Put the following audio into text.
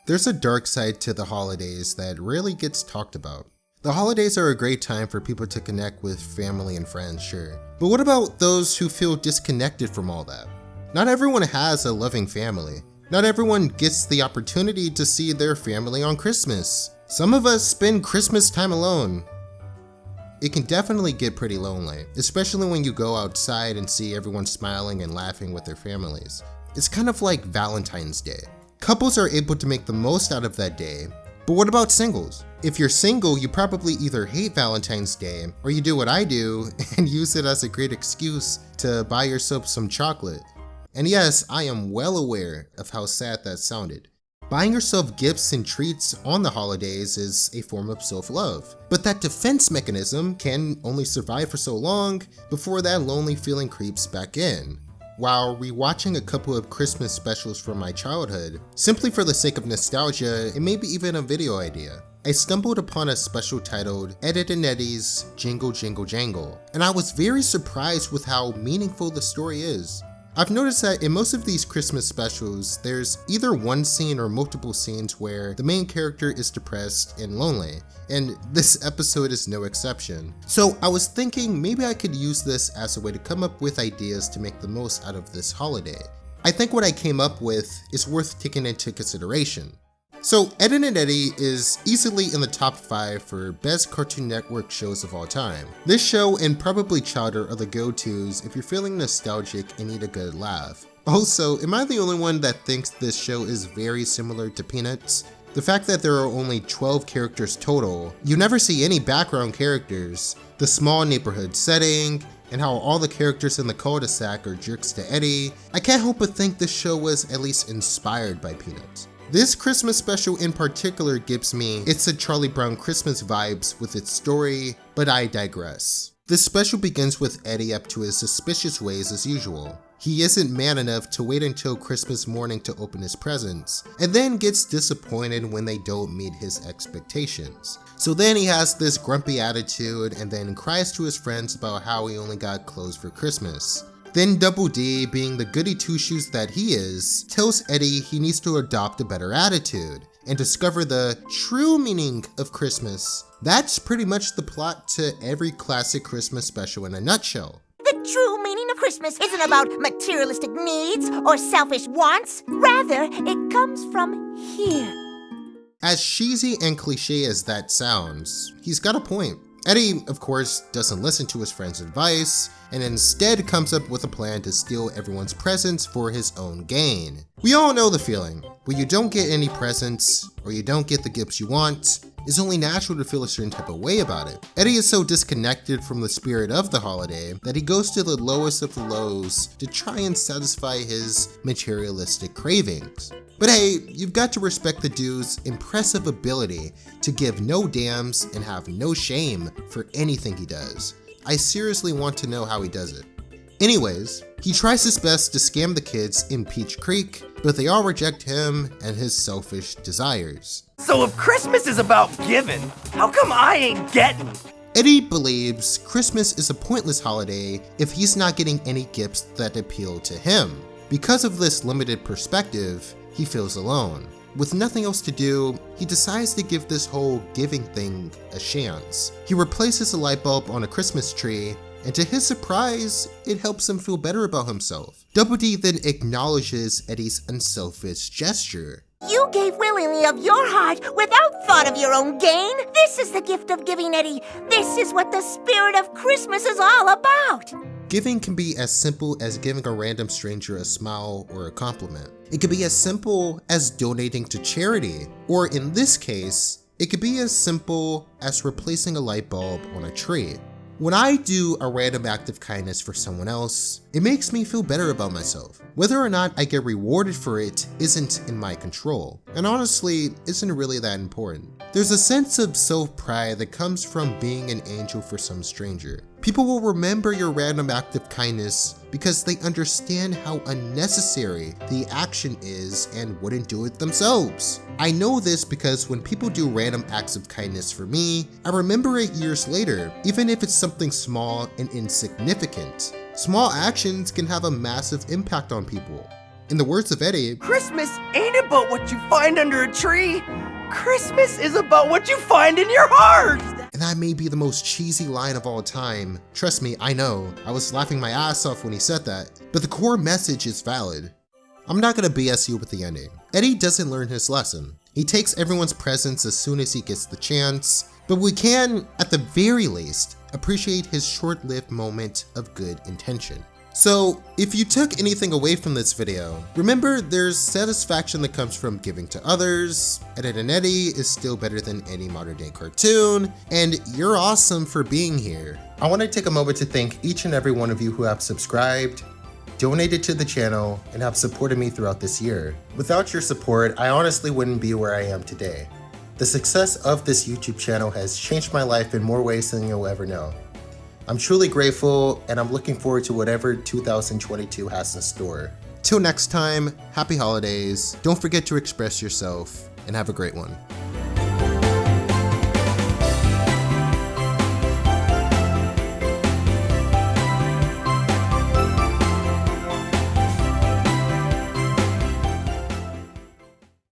There's a dark side to the holidays that rarely gets talked about. The holidays are a great time for people to connect with family and friends, sure. But what about those who feel disconnected from all that? Not everyone has a loving family. Not everyone gets the opportunity to see their family on Christmas. Some of us spend Christmas time alone. It can definitely get pretty lonely, especially when you go outside and see everyone smiling and laughing with their families. It's kind of like Valentine's Day. Couples are able to make the most out of that day, but what about singles? If you're single, you probably either hate Valentine's Day or you do what I do and use it as a great excuse to buy yourself some chocolate. And yes, I am well aware of how sad that sounded. Buying yourself gifts and treats on the holidays is a form of self-love, but that defense mechanism can only survive for so long before that lonely feeling creeps back in. While rewatching a couple of Christmas specials from my childhood, simply for the sake of nostalgia and maybe even a video idea, I stumbled upon a special titled Eddy and Eddy's Jingle Jingle Jangle, and I was very surprised with how meaningful the story is. I've noticed that in most of these Christmas specials, there's either one scene or multiple scenes where the main character is depressed and lonely, and this episode is no exception. So I was thinking maybe I could use this as a way to come up with ideas to make the most out of this holiday. I think what I came up with is worth taking into consideration. So Eddy and Eddy is easily in the top 5 for best Cartoon Network shows of all time. This show and probably Chowder are the go-tos if you're feeling nostalgic and need a good laugh. Also, am I the only one that thinks this show is very similar to Peanuts? The fact that there are only 12 characters total, you never see any background characters, the small neighborhood setting, and how all the characters in the cul-de-sac are jerks to Eddy, I can't help but think this show was at least inspired by Peanuts. This Christmas special in particular gives me It's a Charlie Brown Christmas vibes with its story, but I digress. This special begins with Eddy up to his suspicious ways as usual. He isn't man enough to wait until Christmas morning to open his presents, and then gets disappointed when they don't meet his expectations. So then he has this grumpy attitude and then cries to his friends about how he only got clothes for Christmas. Then Double D, being the goody two-shoes that he is, tells Eddy he needs to adopt a better attitude and discover the true meaning of Christmas. That's pretty much the plot to every classic Christmas special in a nutshell. The true meaning of Christmas isn't about materialistic needs or selfish wants. Rather, it comes from here. As cheesy and cliche as that sounds, he's got a point. Eddy, of course, doesn't listen to his friend's advice, and instead comes up with a plan to steal everyone's presents for his own gain. We all know the feeling. When you don't get any presents, or you don't get the gifts you want, it's only natural to feel a certain type of way about it. Eddy is so disconnected from the spirit of the holiday that he goes to the lowest of the lows to try and satisfy his materialistic cravings. But hey, you've got to respect the dude's impressive ability to give no damns and have no shame for anything he does. I seriously want to know how he does it. Anyways, he tries his best to scam the kids in Peach Creek, but they all reject him and his selfish desires. So if Christmas is about giving, how come I ain't getting? Eddy believes Christmas is a pointless holiday if he's not getting any gifts that appeal to him. Because of this limited perspective, he feels alone. With nothing else to do, he decides to give this whole giving thing a chance. He replaces a light bulb on a Christmas tree, and to his surprise, it helps him feel better about himself. Double D then acknowledges Eddy's unselfish gesture. You gave willingly of your heart without thought of your own gain. This is the gift of giving, Eddy. This is what the spirit of Christmas is all about. Giving can be as simple as giving a random stranger a smile or a compliment. It could be as simple as donating to charity, or in this case, it could be as simple as replacing a light bulb on a tree. When I do a random act of kindness for someone else, it makes me feel better about myself. Whether or not I get rewarded for it isn't in my control, and honestly, isn't really that important. There's a sense of self-pride that comes from being an angel for some stranger. People will remember your random act of kindness because they understand how unnecessary the action is and wouldn't do it themselves. I know this because when people do random acts of kindness for me, I remember it years later, even if it's something small and insignificant. Small actions can have a massive impact on people. In the words of Eddy, Christmas ain't about what you find under a tree. Christmas is about what you find in your heart. and that may be the most cheesy line of all time. Trust me, I know. I was laughing my ass off when he said that, but the core message is valid. I'm not gonna BS you with the ending. Eddy doesn't learn his lesson. He takes everyone's presents as soon as he gets the chance, but we can, at the very least, appreciate his short-lived moment of good intention. So, if you took anything away from this video, remember there's satisfaction that comes from giving to others, Ed, Edd n Eddy is still better than any modern day cartoon, and you're awesome for being here. I want to take a moment to thank each and every one of you who have subscribed, donated to the channel, and have supported me throughout this year. Without your support, I honestly wouldn't be where I am today. The success of this YouTube channel has changed my life in more ways than you'll ever know. I'm truly grateful, and I'm looking forward to whatever 2022 has in store. Till next time, happy holidays, don't forget to express yourself, and have a great one.